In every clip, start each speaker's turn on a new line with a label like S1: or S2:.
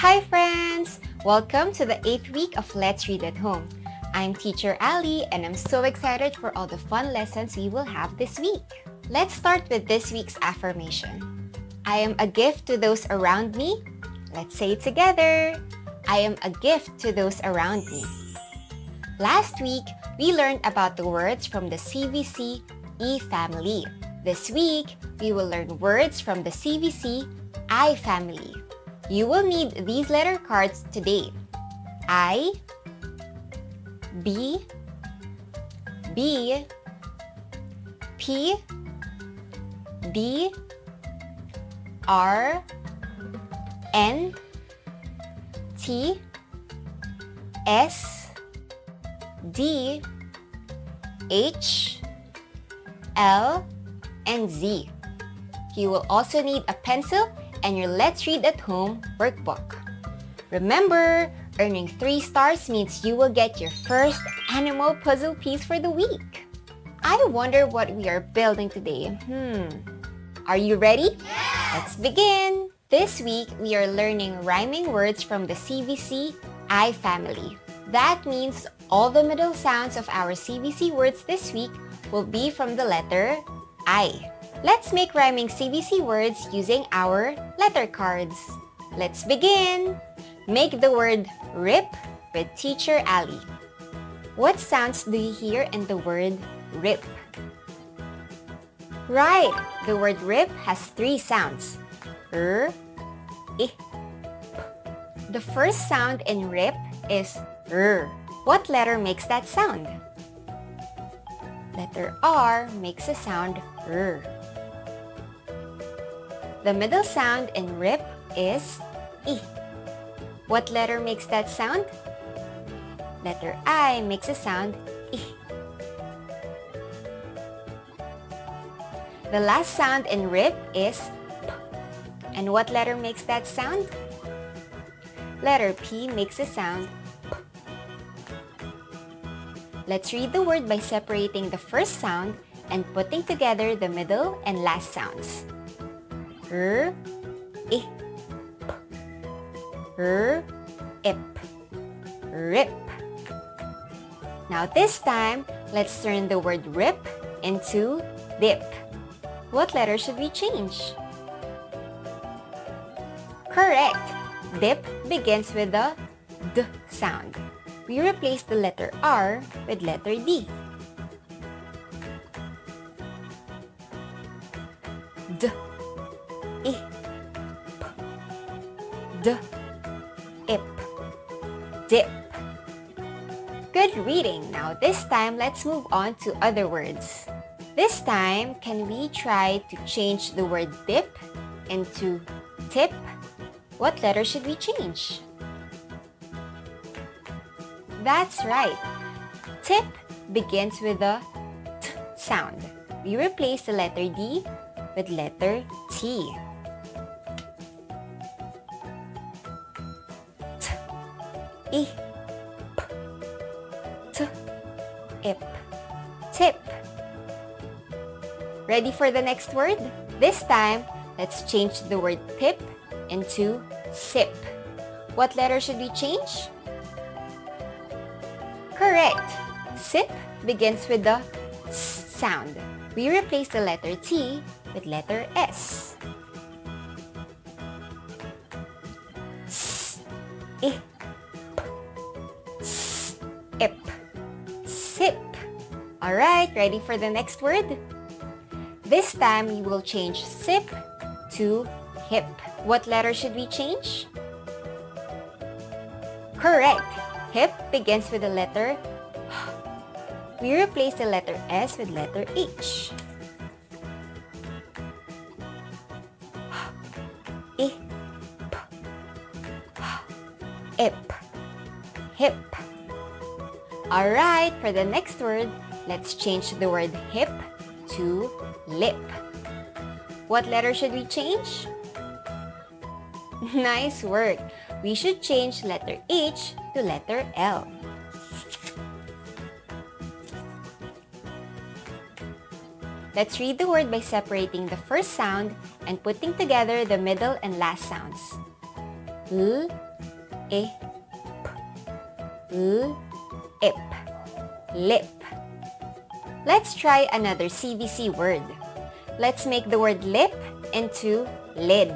S1: Hi friends! Welcome to the 8th week of Let's Read at Home. I'm Teacher Ali and I'm so excited for all the fun lessons we will have this week. Let's start with this week's affirmation. I am a gift to those around me. Let's say it together. I am a gift to those around me. Last week, we learned about the words from the CVC E family. This week, we will learn words from the CVC I family. You will need these letter cards today. I, B, B, P, D, R, N, T, S, D, H, L, and Z. You will also need a pencil and your Let's Read at Home workbook. Remember, earning 3 stars means you will get your first animal puzzle piece for the week. I wonder what we are building today. Are you ready?
S2: Yeah!
S1: Let's begin! This week, we are learning rhyming words from the CVC I family. That means all the middle sounds of our CVC words this week will be from the letter I. Let's make rhyming CVC words using our letter cards. Let's begin! Make the word rip with Teacher Ali. What sounds do you hear in the word rip? Right! The word rip has 3 sounds. R, I, P. The first sound in rip is R. What letter makes that sound? Letter R makes a sound R. The middle sound in rip is I. What letter makes that sound? Letter I makes a sound I. The last sound in rip is P. And what letter makes that sound? Letter P makes a sound P. Let's read the word by separating the first sound and putting together the middle and last sounds. R, I, P. R, ip, rip. Now this time, let's turn the word rip into dip. What letter should we change? Correct! Dip begins with the D sound. We replace the letter R with letter D. D, I, P, D, ip, dip. Good reading. Now this time, let's move on to other words. This time, can we try to change the word dip into tip? What letter should we change? That's right. Tip begins with the T sound. We replace the letter D with letter T. T, I, P, T, ip, tip. Ready for the next word? This time, let's change the word tip into sip. What letter should we change? Correct! Sip begins with the S sound. We replace the letter T with letter S. S, I, P, S, ip, sip. Alright, ready for the next word? This time, we will change sip to hip. What letter should we change? Correct! Hip begins with the letter H. We replace the letter S with letter H. I, P, ip, hip. Alright, for the next word, let's change the word hip to lip. What letter should we change? Nice work! We should change letter H to letter L. Let's read the word by separating the first sound and putting together the middle and last sounds. L, I, P, L, ip, lip. Let's try another CVC word. Let's make the word lip into lid.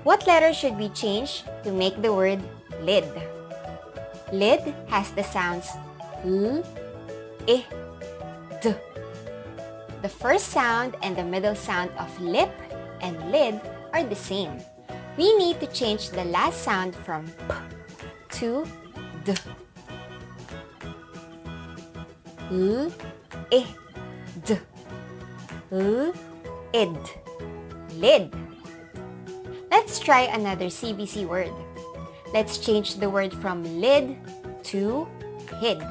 S1: What letter should we change to make the word lid? Lid has the sounds L, I, D. The first sound and the middle sound of lip and lid are the same. We need to change the last sound from P to D. L, I, D. L, id. Lid. Let's try another CVC word. Let's change the word from lid to hid.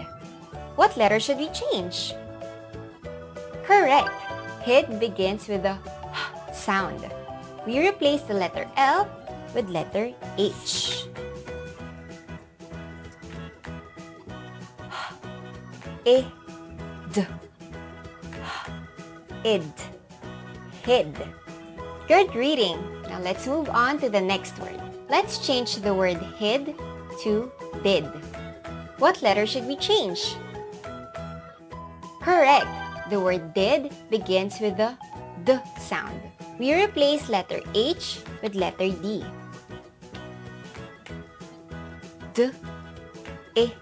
S1: What letter should we change? Correct. Hid begins with a H sound. We replace the letter L with letter H. I, D. Id. Hid. Good reading. Now let's move on to the next word. Let's change the word hid to did. What letter should we change? Correct. The word did begins with the D sound. We replace letter H with letter D. D, I,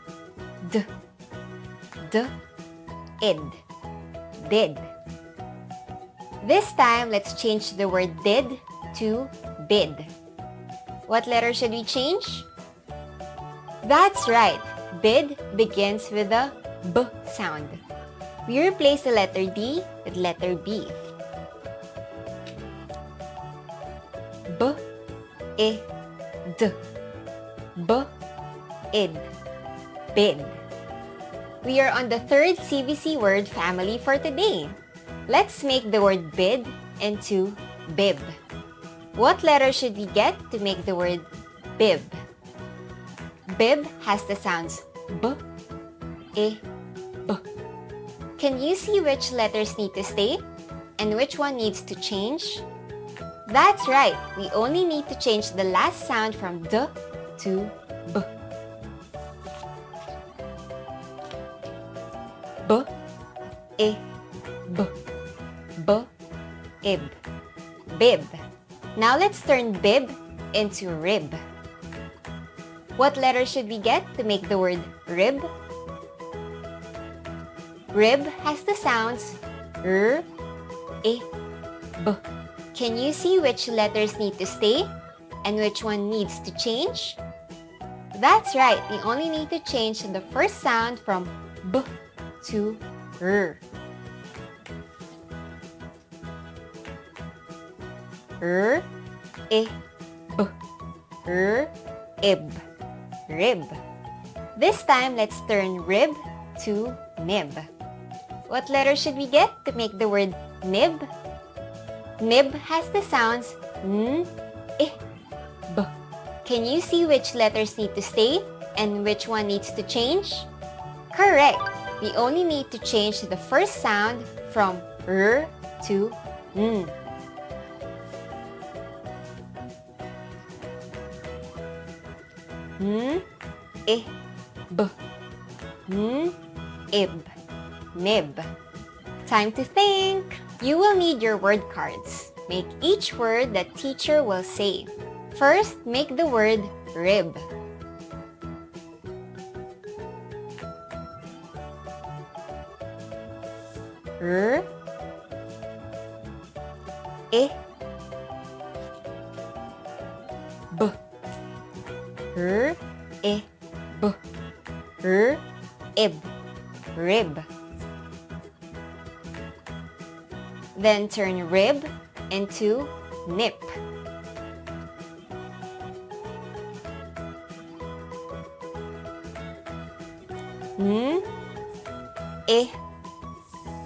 S1: D. D, id. Did. This time, let's change the word did to bid. What letter should we change? That's right. Bid begins with a B sound. We replace the letter D with letter B. B, I, D. B, id. Bid. We are on the third CVC word family for today. Let's make the word bid into bib. What letter should we get to make the word bib? Bib has the sounds B, I, B. Can you see which letters need to stay and which one needs to change? That's right. We only need to change the last sound from D to B. B, I, B. B, ib. Bib. Now let's turn bib into rib. What letter should we get to make the word rib? Rib has the sounds R, I, B. Can you see which letters need to stay and which one needs to change? That's right. We only need to change the first sound from B to R. R, I, B. R, ib. Rib. This time, let's turn rib to nib. What letter should we get to make the word nib? Nib has the sounds N, I, B. Can you see which letters need to stay and which one needs to change? Correct. We only need to change the first sound from R to N. N, I, B. N, ib. Nib. Time to think. You will need your word cards. Make each word that teacher will say. First, make the word rib. R, I, B. R, I, B. R, ib. Rib. Then turn rib into nip. N, I,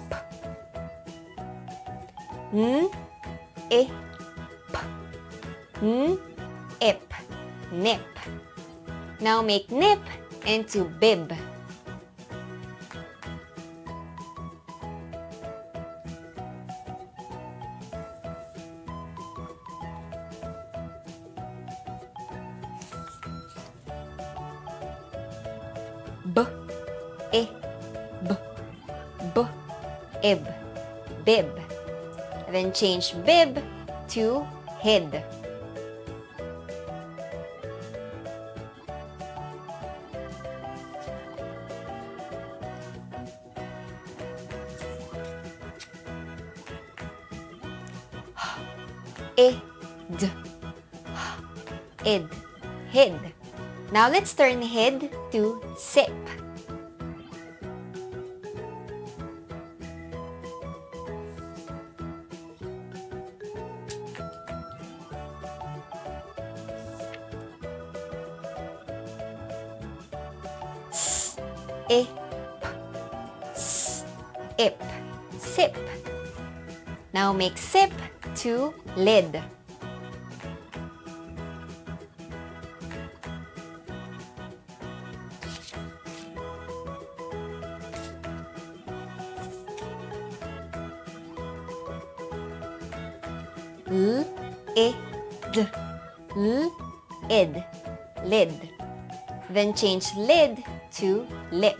S1: P. N, I, P. N, ip. Nip. Now make nip into bib. I, b, ib, bib. Then change bib to hid. Id, id, hid. Now let's turn hid to sip. Ip, ip, sip. Now make sip to lid. Id, lid. Then change lid to lip.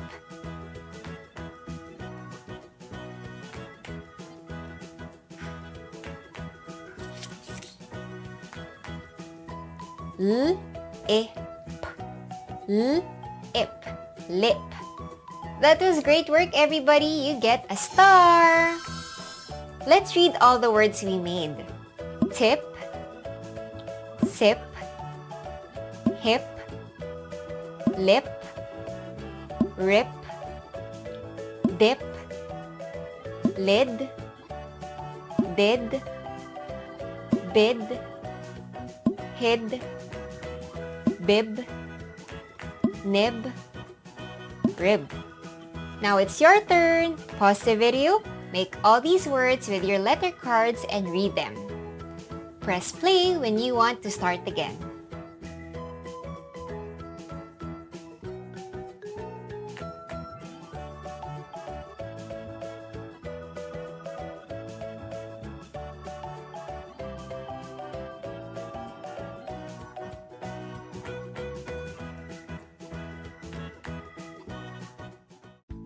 S1: Ip, lip. That was great work, everybody. You get a star. Let's read all the words we made. Tip, sip, hip, lip, rip, dip, lid, did, bid, hid, bib, nib, rib. Now it's your turn. Pause the video, make all these words with your letter cards and read them. Press play when you want to start again.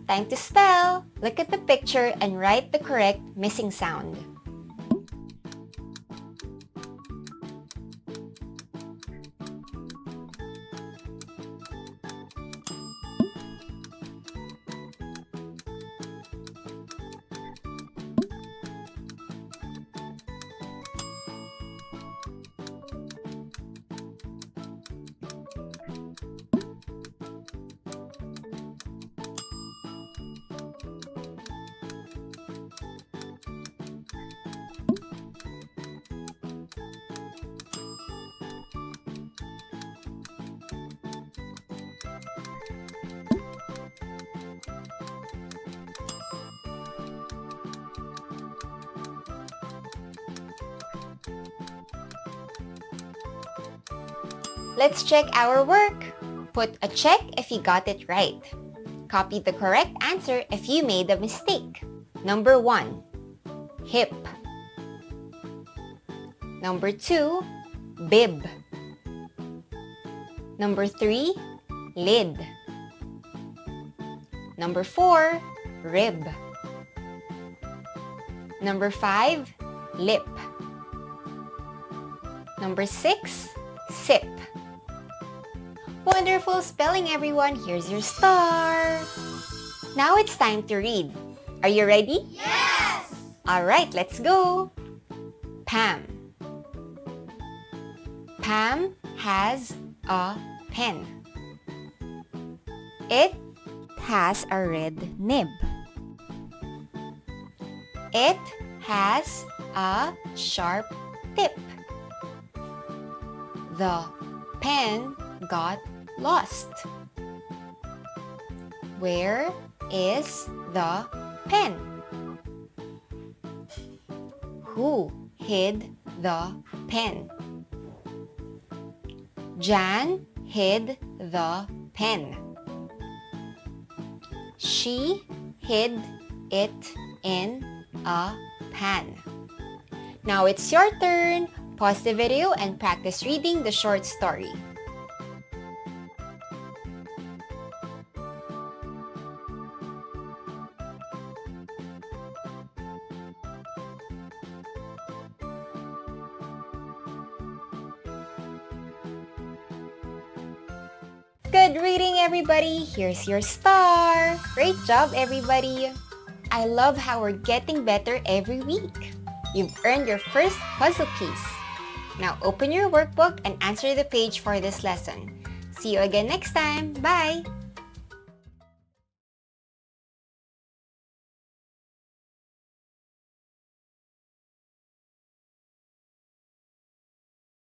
S1: Time to spell! Look at the picture and write the correct missing sound. Let's check our work. Put a check if you got it right. Copy the correct answer if you made a mistake. Number 1, hip. Number 2, bib. Number 3, lid. Number 4, rib. Number 5, lip. Number 6, sip. Wonderful spelling, everyone. Here's your star. Now it's time to read. Are you ready?
S2: Yes!
S1: Alright, let's go. Pam. Pam has a pen. It has a red nib. It has a sharp tip. The pen got lost. Where is the pen? Who hid the pen? Jan hid the pen. She hid it in a pan. Now it's your turn. Pause the video and practice reading the short story. Good reading, everybody! Here's your star! Great job, everybody! I love how we're getting better every week. You've earned your first puzzle piece. Now open your workbook and answer the page for this lesson. See you again next time. Bye!